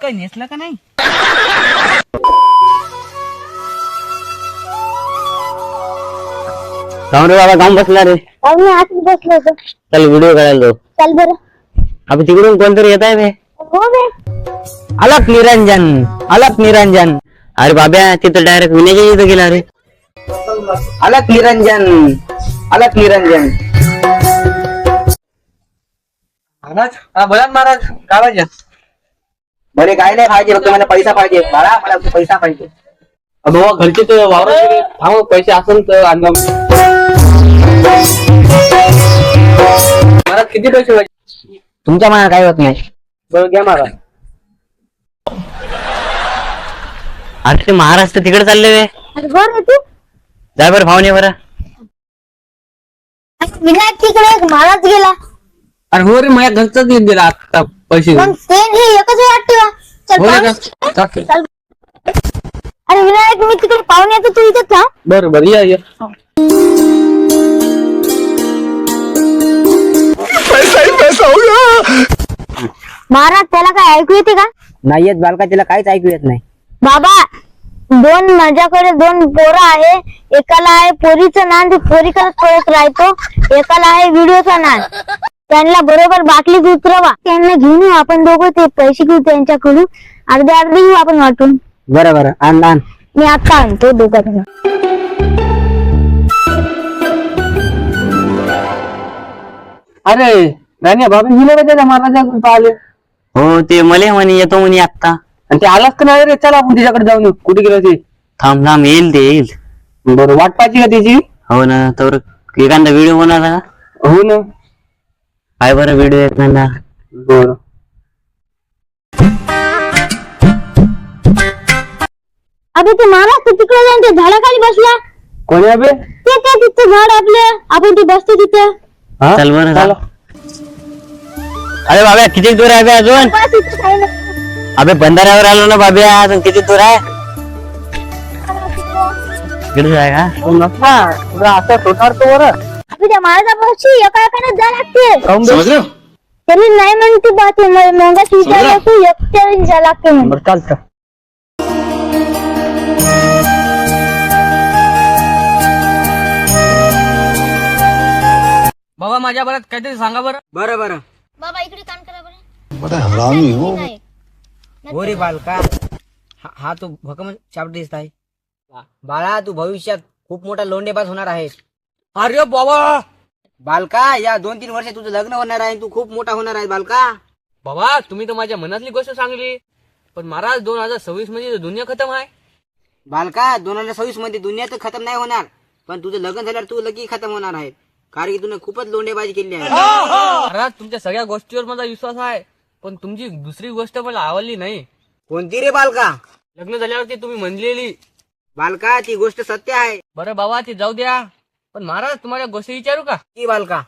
काही नेसलं का नाही? रे बाबा काम बसला रे. मी आत बसलो होतो. चल व्हिडिओ काढायला जाऊ. चल बरं. अबे तिकडून कोणतरी येत आहे बे. हो बे. अलक निरंजन, अलक निरंजन. अरे बाब्या तिथं डायरेक्ट विनयच्या इथं गेला रे. अलक निरंजन, अलक निरंजन. महाराज, हा बोला ना महाराज, काय पाहिजे? बरे काय नाही पाहिजे, फक्त मला पैसा पाहिजे. बाळा मला पैसा पाहिजे. बाबा घरचे तर वावर थांब, पैसे असेल तर आणा. महाराज किती पैसे पाहिजे? तुमच्या मनात काही होत नाही. बरं घ्या महाराज. अरे ते महाराष्ट्र तिकडे चालले वे. अरे बरं आहे तू. जा बरं भावने बरं. विनायक तिकडे महाराज गेला. अरे हो रे, माझ्या घरचाच येऊन दिला आता पैसे. मग ते हे एकच वाटते का? चल हो रे पाहू. का? चालेल. चल. अरे विनायक मी तिकडे पाहून येतो, तू इथेच थांब. बरं बरं या. महाराज त्याला काय ऐकू येते का? नाही येत बालका, तिला काहीच ऐकू येत नाही. बाबा माझ्याकडे दोन पोरं आहे. एकाला आहे पोरीचं नान, ते पोरीकडे पळत राहतो. एकाला आहे व्हिडिओचा नान. त्यांना बरोबर बाटलीत उतरवा, त्यांना घेऊन येऊ आपण दोघं. ते पैसे घेऊ त्यांच्याकडून, अर्धे अर्धे घेऊ आपण वाटून. बरं बरं आण आण. मी आता आणतो दोघांना. अरे राण्या बाबा गेले का त्याच्या महाराजाकडून पाहिले? हो ते मले म्हणे येतो म्हणे आत्ता. आणि ते आलाच का नाही रे? चला आपण त्याच्याकडे जाऊन येऊ. कुठे गेलो ते? थांब थांब येईल ते येईल. बरं वाट पाहिजे का त्याची? हो ना, तर एखादा व्हिडिओ बनवला का? हो ना. काय बरं व्हिडिओ एखादा. बरं. अबे ते महाराज तर तिकडे जाऊन ते झाडाखाली बसला. कोणी अबे? ते काय तिथं झाड आपलं, आपण ते बसतो तिथं. हा? चल बरं चला. अरे बाब्या किती दूर आहे बे अजून? बस इथं काही नाही. अबे बंधाऱ्यावर आलो ना बाब्या, अजून किती दूर आहे? इकडे आहे का? हा, तुला असं होणार तो बरं. अबे त्या महाराजापाशी एका एकाने जा लागते. समज रे? त्यांनी नाही म्हणते बा, ते मंगाशी विचारलं तू एकट्याने जा लागते म्हणून. बरं चालतं. बाबा माझ्या बरं काहीतरी सांगा बरं. बरं बरं. बाबा इकडे काम करा बरं. बड़ा हरामी हो. हो रे बालका, हा तू भकम चापट दिसत आहे. बाळा तू भविष्यात खूप मोठा लोंडेबाज होणार आहेस. अरे बाबा, बालका या 2-3 वर्षात तुझं लग्न होणार आहे, तू खूप मोठा होणार आहे बालका. बाबा तुम्ही तर माझ्या मनातली गोष्ट सांगली, पण महाराज 2026 मध्ये दुनिया खतम आहे. बालका 2026 मध्ये दुनिया तर खतम नाही होणार, पण तुझं लग्न झाल्यावर तू लगी खतम होणार आहे. कारण की तुने खूपच लोंडेबाजी केली आहे. महाराज तुमच्या सगळ्या गोष्टीवर माझा विश्वास आहे, पण तुमची दुसरी गोष्ट मला आवडली नाही. कोणती रे बालका? लग्न झाल्यावरती तुम्ही म्हणलेली. बालका ती गोष्ट सत्य आहे. बरं बाबा ते जाऊ द्या, पण महाराज तुम्हाला गोष्ट विचारू का? की बालका?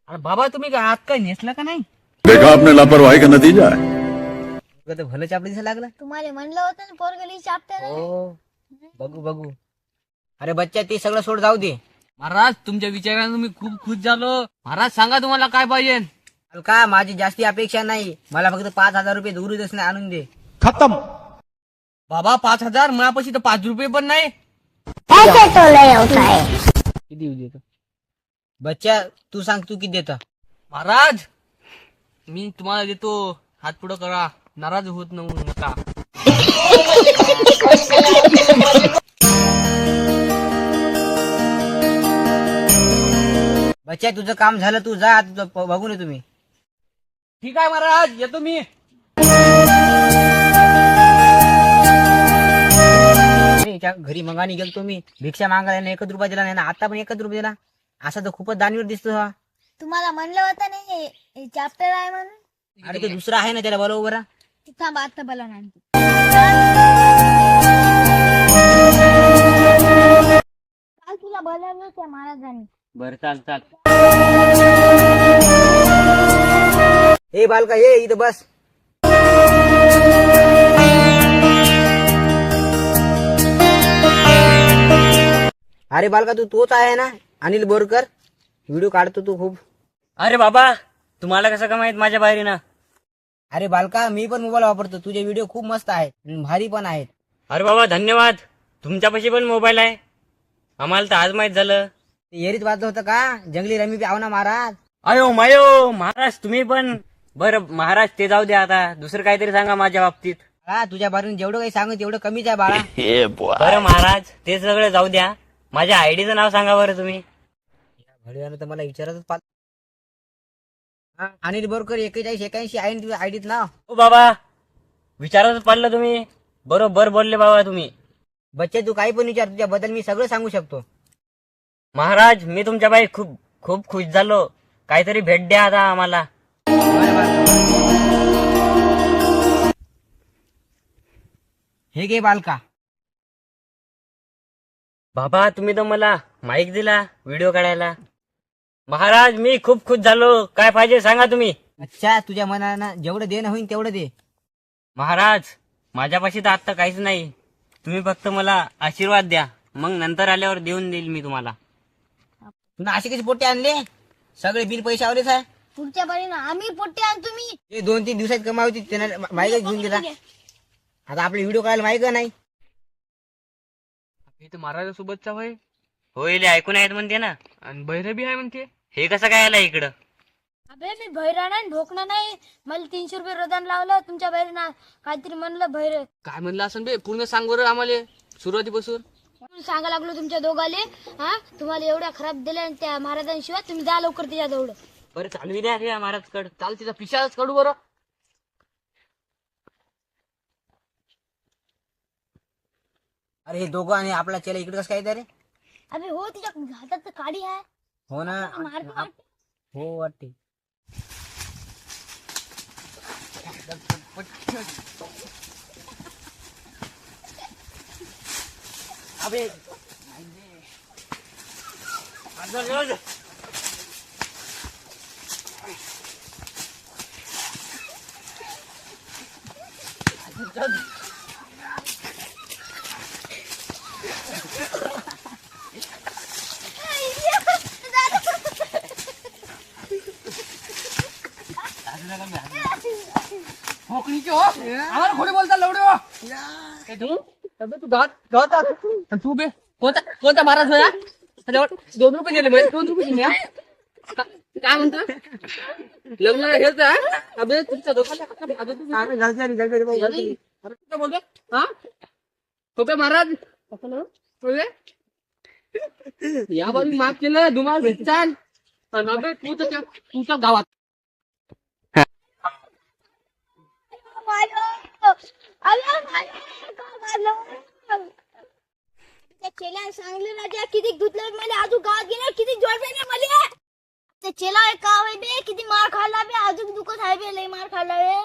अरे बाबा तुम्ही काय हात काय नेसला का नाही? देखा आपने लापरवाही का नतीजा है. तुला तर भलं चापडी दिसायला लागलं. तुम्हाला म्हणलं होतं ना पोरगली चापते. हो बघू बघू. अरे बच्चा ते सगळं सोड, जाऊ दे. महाराज तुमच्या विचाराने मी खूप खुश झालो. महाराज सांगा तुम्हाला काय पाहिजे? बालका माझी जास्ती अपेक्षा नाही, मला फक्त 5,000 रुपये दूरच नाही आणून दे. खत्म. बाबा 5,000 माझ्यापाशी तर 5 रुपये पण नाही. ऐसे तो लय होता है. किती येऊ देतो? बच्चा तू सांग तू किती देता? महाराज मी तुम्हाला देतो, हात पुढं करा, नाराज होत नका. बच्चा तुझं काम झालं, तू जा आता बघून ये तुम्ही. ठीक आहे महाराज, येतो मी. त्याच्या घरी मंगानी गेलो मी, भिक्षा मागायला 1 रुपया दिला नाही ना, आता पण 1 रुपया दिला. असा तर खूपच दानवीर दिसतो हा. तुम्हाला म्हणलं होतं नाही चाप्टर आहे म्हणून. अरे तो दुसरा आहे ना, त्याला बरोबर. थांब आता बोला ना. काल तुला बोलावलं त्या महाराजांनी. बरं चाल चाल. ए बालका ये इथं बस. अरे बालका तू तोच आहे ना अनिल बोरकर? व्हिडिओ काढतो तू खूप. अरे बाबा तुम्हाला कसं का माहित माझ्या बाहेरीनं? अरे बालका, मी पण मोबाईल वापरतो. तुझे व्हिडिओ खूप मस्त आहेत, भारी पण आहेत. अरे बाबा धन्यवाद. तुमच्यापाशी पण मोबाईल आहे? आम्हाला तर आज माहित झालं. ते येरीत वाजत होतं का? जंगली रमी आव ना महाराज. अयो मायो महाराज तुम्ही पण. बरं महाराज ते जाऊ द्या, आता दुसरं काहीतरी सांगा माझ्या बाबतीत. हा, तुझ्या बाजूने जेवढं काही सांगू तेवढं कमीच आहे बाळा. बरं महाराज ते सगळं जाऊ द्या, माझ्या आयडीचं नाव सांगा बरं तुम्ही. घडीवानं तर मला विचारतच पाल. अनिल बोरकर 4181 आहे तुझ्या आयडीत नाव. ओ बाबा विचारच पाडलं तुम्ही. बरोबर बोलले बाबा तुम्ही. बच्चे तू काही पण विचार, तुझ्याबद्दल मी सगळं सांगू शकतो. महाराज मी तुमच्या बाई खूप खूप खुश झालो. काहीतरी भेट द्या आता आम्हाला. हे घे बालका. बाबा तुम्ही तर मला माईक दिला व्हिडिओ काढायला. महाराज मी खूप खुश झालो. काय पाहिजे सांगा तुम्ही. अच्छा, तुझ्या मनानं जेवढं देणं होईल तेवढं दे. महाराज माझ्यापाशी तर आत्ता काहीच नाही. तुम्ही फक्त मला आशीर्वाद द्या, मग नंतर आल्यावर देऊन देईल मी तुम्हाला. तुला असे कसे पोट्टे आणले? सगळे बिल पैसे आवलेच आहे. पुढच्या बारीनं आम्ही पोट्टे आणतो मी. ते 2-3 दिवसात कमावती त्यांना माईक घेऊन दिला. आता आपले व्हिडिओ काढायला माहिती का नाही? इथं महाराजासोबतचा होय होईल ऐकून आहेत म्हणते ना. आणि बहिरबी आहे म्हणते. हे कसं काय आलं इकडं? अबे मी भैरा नाही भोकणा नाही. मला 300 रुपये रोजान लावलं तुमच्या बहिणीनं. काहीतरी म्हणलं भैर. काय म्हणलं असं बे, पूर्ण सांग बरं आम्हाला सुरुवातीपासून. सांगा लागलो तुमच्या दोघाले. हा, तुम्हाला एवढ्या खराब दिल्या आणि त्या महाराजांशिवाय तुम्ही जा लवकर त्याच्या जवळ. बरं चालवी द्या रे महाराज कड. चाल तिचा पिशाच काढू बरं. अरे हे दोघं आणि आपला चेला इकडे कसं काय रे? अबे हो, तिच्या हातात तर काडी आहे. हो ना. मारतो वाटतं. हो वाटते. अबे आम्हाला खोडे बोलता लवडे हो. तू गावात आणि तू बे कोणता महाराज होया? त्याच्यावर 2 रुपये दिले म्हणजे 2 रुपये दिले. काय म्हणता लग्न हेच आहे? अबे तुमच्या दोघांना बोलतो हा खोपे महाराज या बाजू माफ केलं तुम्हाला भेटचाल. अबे तू तर तुमच्या गावात त्या चेला सांगले राजा किती धुतलं मला. अजून गावात गेले किती जोडले ना मला. त्या चेला का होय बे, किती मार खाल्ला बे. अजून दुखत आहे बे, लय मार खाल्ला बे.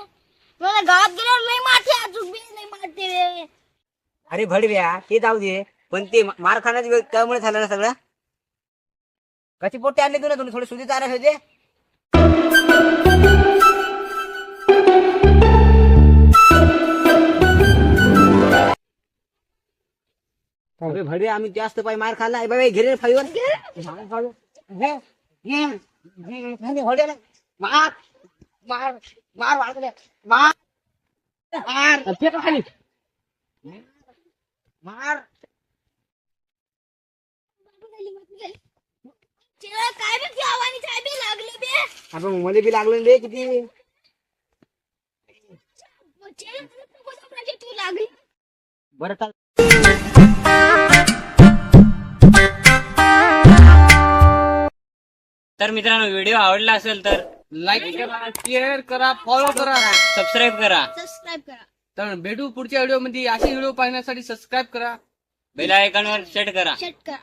मला गावात गेल्यावर लय मारते. अजून बे लय मारते बे. अरे भडव्या ते जाऊ दे, पण ते मार खाण्याचं त्यामुळे झालं ना सगळं. कशी पोट्टे आणले तुला? थोडे सुधी चालत होते. अरे भडव्या आम्ही जास्त पाय मार खाल्ला. बाबा घेरे फाईवर मार मार मार मार खाली मार. चेला काय बे गावानी काय बे लागले बे. आपण मला बी लागलं रे किती. चेला तू लागली. बरं चाल. तर मित्रांनो व्हिडिओ आवडला असेल तर लाईक करा, शेअर करा, फॉलो करा, सबस्क्राईब करा. सबस्क्राईब करा. तर भेटू पुढच्या व्हिडिओ मध्ये. असे व्हिडिओ पाहण्यासाठी सबस्क्राईब करा. बेल आयकॉनवर सेट करा. शेट करा.